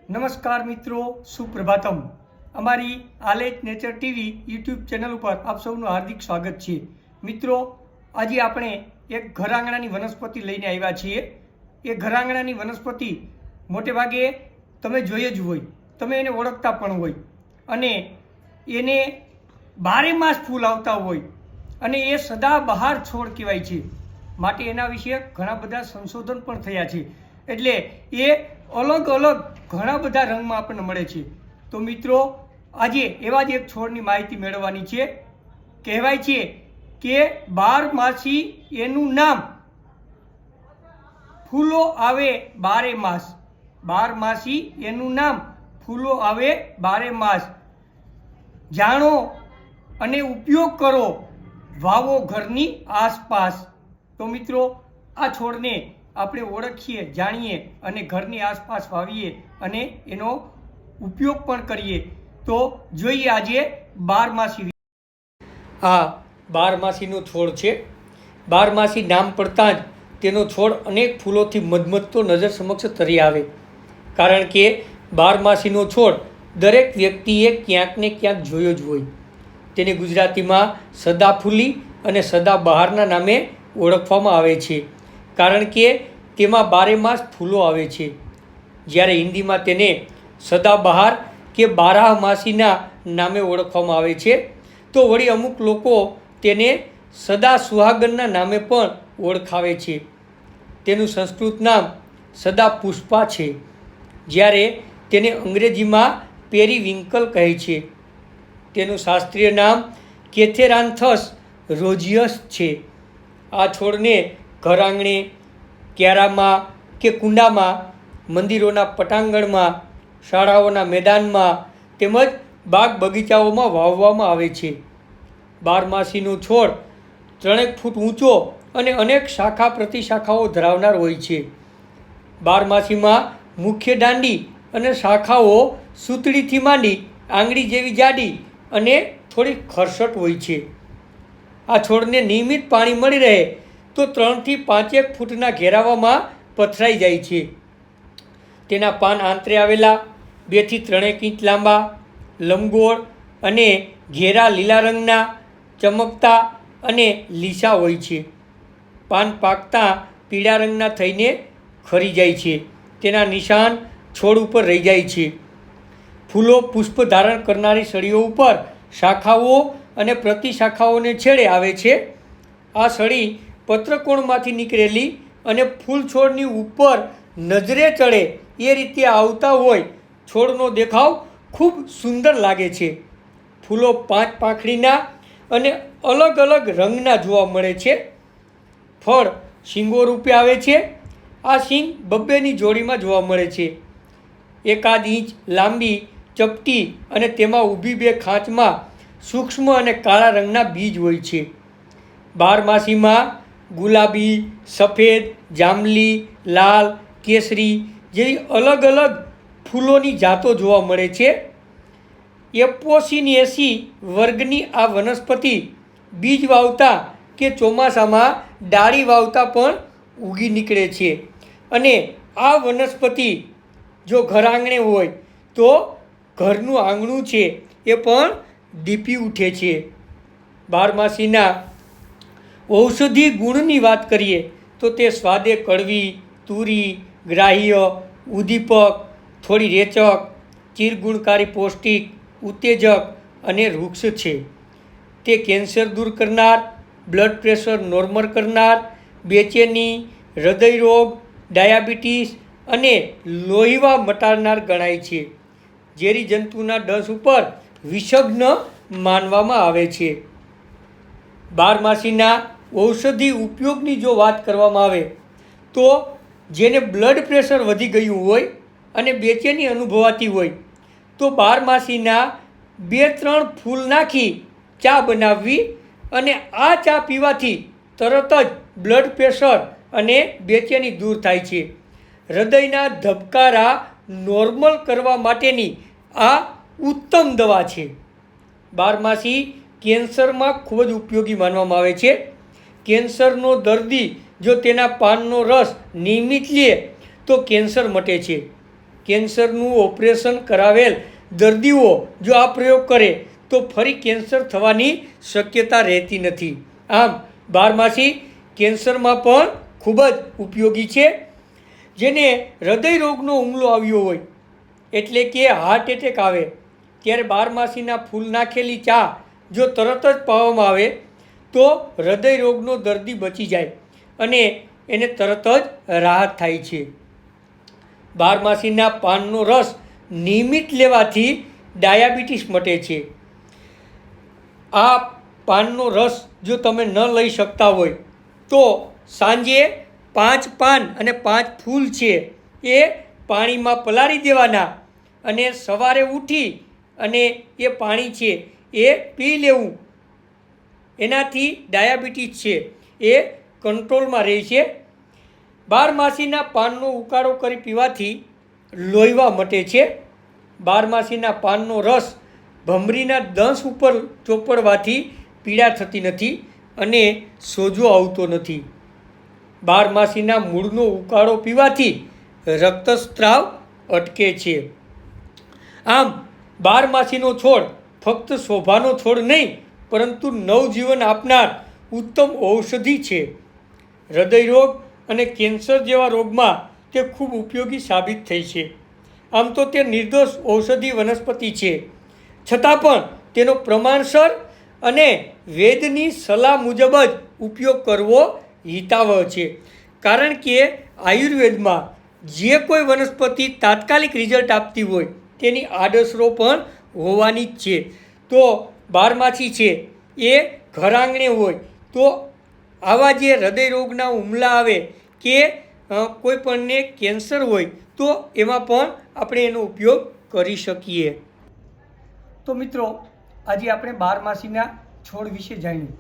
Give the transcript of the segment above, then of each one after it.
નમસ્કાર મિત્રો, સુપ્રભાતમ. અમારી આલેચ નેચર ટીવી યુટ્યુબ ચેનલ ઉપર આપ સૌનું હાર્દિક સ્વાગત છે. મિત્રો, આજે આપણે એક ઘર આંગણાની વનસ્પતિ લઈને આવ્યા છીએ. એ ઘર આંગણાની વનસ્પતિ મોટે ભાગે તમે જોઈ જ હોય, તમે એને ઓળખતા પણ હોય, અને એને બારે માસ ફૂલ આવતા હોય, અને એ સદાબહાર છોડ કહેવાય છે. માટે એના વિશે ઘણા બધા સંશોધન પણ થયા છે. એટલે એ અલગ અલગ ઘણા બધા રંગમાં આપણને મળે છે. તો મિત્રો, આજે એવા જ એક છોડની માહિતી મેળવવાની છે. કહેવાય છે કે 12 માસી એનું નામ, ફૂલો આવે બારે માસ. 12 માસી એનું નામ, ફૂલો આવે બારે માસ. જાણો અને ઉપયોગ કરો, વાવો ઘરની આસપાસ. તો મિત્રો, આ છોડને આપણે ઓળખીએ, જાણીએ અને ઘરની આસપાસ વાવીએ અને એનો ઉપયોગ પણ કરીએ. તો જોઈએ આજે 12 માસી. આ 12 માસીનો છોડ છે. 12 માસી નામ પડતાં જ તેનો છોડ અનેક ફૂલોથી મધમધતો નજર સમક્ષ તરી આવે. કારણ કે 12 માસીનો છોડ દરેક વ્યક્તિએ ક્યાંક ને ક્યાંક જોયો જ હોય. તેને ગુજરાતીમાં સદાફૂલી અને સદાબહારના નામે ઓળખવામાં આવે છે. કારણ કે તેમાં બારે માસ ફૂલો આવે છે. જ્યારે હિન્દીમાં તેને સદાબહાર કે બારહમાસીના નામે ઓળખવામાં આવે છે. તો વળી અમુક લોકો તેને સદા સુહાગનના નામે પણ ઓળખાવે છે. તેનું સંસ્કૃત નામ સદાપુષ્પા છે, જ્યારે તેને અંગ્રેજીમાં પેરીવિંકલ કહે છે. તેનું શાસ્ત્રીય નામ કેથેરાન્થસ રોઝિયસ છે. આ છોડને ઘર આંગણે, ક્યારામાં કે કુંડામાં, મંદિરોના પટાંગણમાં, શાળાઓના મેદાનમાં તેમજ બાગ બગીચાઓમાં વાવવામાં આવે છે. 12 માસીનો છોડ 3 ફૂટ ઊંચો અને અનેક શાખા પ્રતિશાખાઓ ધરાવનાર હોય છે. 12 માસીમાં મુખ્ય દાંડી અને શાખાઓ સૂતળીથી માંડી આંગળી જેવી જાડી અને થોડી ખરસટ હોય છે. આ છોડને નિયમિત પાણી મળી રહે તો 3 થી 5 ફૂટના ઘેરાવામાં પથરાઈ જાય છે. તેના પાન આંતરે આવેલા 2 થી 3 ઇંચ લાંબા, લંબગોળ અને ઘેરા લીલા રંગના, ચમકતા અને લીસા હોય છે. પાન પાકતા પીળા રંગના થઈને ખરી જાય છે. તેના નિશાન છોડ ઉપર રહી જાય છે. ફૂલો પુષ્પ ધારણ કરનારી સળીઓ ઉપર શાખાઓ અને પ્રતિશાખાઓને છેડે આવે છે. આ સળી પત્રકોણમાંથી નીકળેલી અને ફૂલ છોડની ઉપર નજરે ચડે એ રીતે આવતા હોય. છોડનો દેખાવ ખૂબ સુંદર લાગે છે. ફૂલો 5 પાંખડીના અને અલગ અલગ રંગના જોવા મળે છે. ફળ શીંગો રૂપે આવે છે. આ શીંગ 2-2ની જોડીમાં જોવા મળે છે. 1 ઇંચ લાંબી, ચપટી અને તેમાં ઊભી 2 ખાંચમાં સૂક્ષ્મ અને કાળા રંગના બીજ હોય છે. 12 માસીમાં ગુલાબી, સફેદ, જાંબલી, લાલ, કેસરી જેવી અલગ અલગ ફૂલોની જાતો જોવા મળે છે. એપોસિનેસી વર્ગની આ વનસ્પતિ બીજ વાવતા કે ચોમાસામાં ડાળી વાવતા પણ ઉગી નીકળે છે. અને આ વનસ્પતિ જો ઘર આંગણે હોય તો ઘરનું આંગણું છે એ પણ દીપી ઉઠે છે. 12 માસીના ઔષધિ ગુણની વાત કરીએ તો તે સ્વાદે કડવી, તુરી, ગ્રાહ્ય, ઉદ્દીપક, થોડી રેચક, ચીરગુણકારી, પૌષ્ટિક, ઉત્તેજક અને વૃક્ષ છે. તે કેન્સર દૂર કરનાર, બ્લડ પ્રેશર નોર્મલ કરનાર, બેચેની, હૃદયરોગ, ડાયાબિટીસ અને લોહીવા મટાડનાર ગણાય છે. ઝેરી જંતુના ડસ ઉપર વિષગ્ન માનવામાં આવે છે. 12 માસીના ઔષધિ ઉપયોગની જો વાત કરવામાં આવે તો જેને બ્લડ પ્રેશર વધી ગયું હોય અને બેચેની અનુભવાતી હોય તો 12 માસીના 2-3 ફૂલ નાખી ચા બનાવવી, અને આ ચા પીવાથી તરત જ બ્લડ પ્રેશર અને બેચેની દૂર થાય છે. હૃદયના ધબકારા નોર્મલ કરવા માટેની આ ઉત્તમ દવા છે. 12 માસી કેન્સરમાં ખૂબ જ ઉપયોગી માનવામાં આવે છે. કેન્સરનો દર્દી જો તેના પાનનો રસ નિયમિત લે તો કેન્સર મટે છે. કેન્સરનું ઓપરેશન કરાવેલ દર્દીઓ જો આ પ્રયોગ કરે તો ફરી કેન્સર થવાની શક્યતા રહેતી નથી. આમ બારમાસી કેન્સરમાં પણ ખૂબ જ ઉપયોગી છે. જેને હૃદય રોગનો હુમલો આવ્યો હોય એટલે કે હાર્ટ એટેક આવે ત્યારે બારમાસીના ફૂલ નાખેલી ચા જો તરત જ પાવામાં આવે તો હૃદય રોગનો દર્દી બચી જાય અને એને તરત જ રાહત થાય છે. બારમાસીના પાનનો રસ નિયમિત લેવાથી ડાયાબિટીસ મટે છે. આ પાનનો રસ જો તમે ન લઈ શકતા હોય તો સાંજે 5 પાન અને 5 ફૂલ છે એ પાણીમાં પલાળી દેવાના અને સવારે ઉઠી અને એ પાણી છે એ પી લેવું. એનાથી ડાયાબિટીસ છે એ કંટ્રોલમાં રહે છે. બારમાસીના પાનનો ઉકાળો કરી પીવાથી લોહીવા મટે છે. બારમાસીના પાનનો રસ ભમરીના દંશ ઉપર ચોપડવાથી પીડા થતી નથી અને સોજો આવતો નથી. બારમાસીના મૂળનો ઉકાળો પીવાથી રક્તસ્રાવ અટકે છે. આમ બારમાસીનો છોડ ફક્ત શોભાનો છોડ નહીં પરંતુ નવજીવન આપનાર ઉત્તમ ઔષધિ છે. હૃદય રોગ અને કેન્સર જેવા રોગમાં તે ખૂબ ઉપયોગી સાબિત થઈ છે. આમ તો તે નિર્દોષ ઔષધિ વનસ્પતિ છે, છતાં પણ તેનો પ્રમાણસર અને વૈદ્યની સલાહ મુજબ જ ઉપયોગ કરવો હિતાવહ છે. કારણ કે આયુર્વેદમાં જે કોઈ વનસ્પતિ તાત્કાલિક રિઝલ્ટ આપતી હોય તેની આડઅસરો પણ હોવાની જ છે. તો બારમાસી છે એ ઘર આંગણે હોય તો આવા જે હૃદય રોગના હુમલા આવે કે કોઈ પણને કેન્સર હોય તો એમાં પણ આપણે એનો ઉપયોગ કરી શકીએ. તો મિત્રો આજે આપણે બારમાસીના છોડ વિશે જાણ્યું.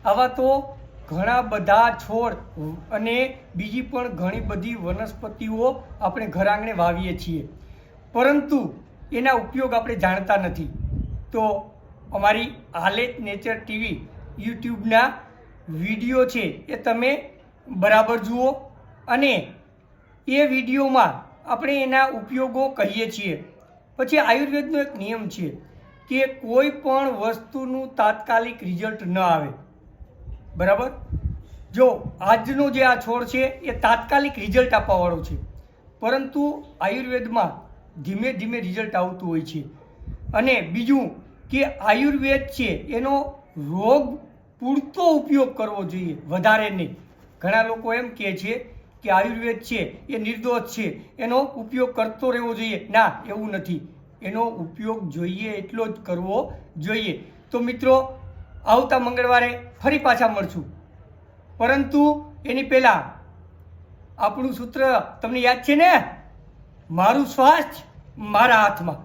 આવા તો ઘણા બધા છોડ અને બીજી પણ ઘણી બધી વનસ્પતિઓ આપણે ઘર આંગણે વાવીએ છીએ, પરંતુ એના ઉપયોગ આપણે જાણતા નથી. તો અમારી આલેખ નેચર ટીવી યુટ્યુબના વિડીયો છે એ તમે બરાબર જુઓ અને એ વિડીયોમાં આપણે એના ઉપયોગો કહીએ છીએ. પછી આયુર્વેદનો એક નિયમ છે કે કોઈ પણ વસ્તુનું તાત્કાલિક રિઝલ્ટ ન આવે. બરાબર? જો આજનો જે આ છોડ છે એ તાત્કાલિક રિઝલ્ટ આપવાવાળો છે, પરંતુ આયુર્વેદમાં ધીમે ધીમે રિઝલ્ટ આવતું હોય છે. અને બીજું કે આયુર્વેદ છે એનો રોગ પૂરતો ઉપયોગ કરવો જોઈએ, વધારે નહીં. ઘણા લોકો એમ કહે છે કે આયુર્વેદ છે એ નિર્દોષ છે, એનો ઉપયોગ કરતો રહેવો જોઈએ. ના, એવું નથી. એનો ઉપયોગ જોઈએ એટલો જ કરવો જોઈએ. તો મિત્રો, આવતા મંગળવારે ફરી પાછા મળશું, પરંતુ એની પહેલાં આપણું સૂત્ર તમને યાદ છે ને, મારું સ્વાસ્થ્ય મારા હાથમાં.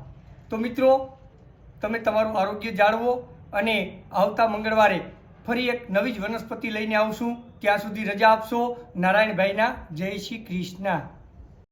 તો મિત્રો, તમે તમારું આરોગ્ય જાળવો અને આવતા મંગળવારે ફરી એક નવી જ વનસ્પતિ લઈને આવશું. ત્યાં સુધી રજા આપશો. નારાયણભાઈના જય શ્રી કૃષ્ણ.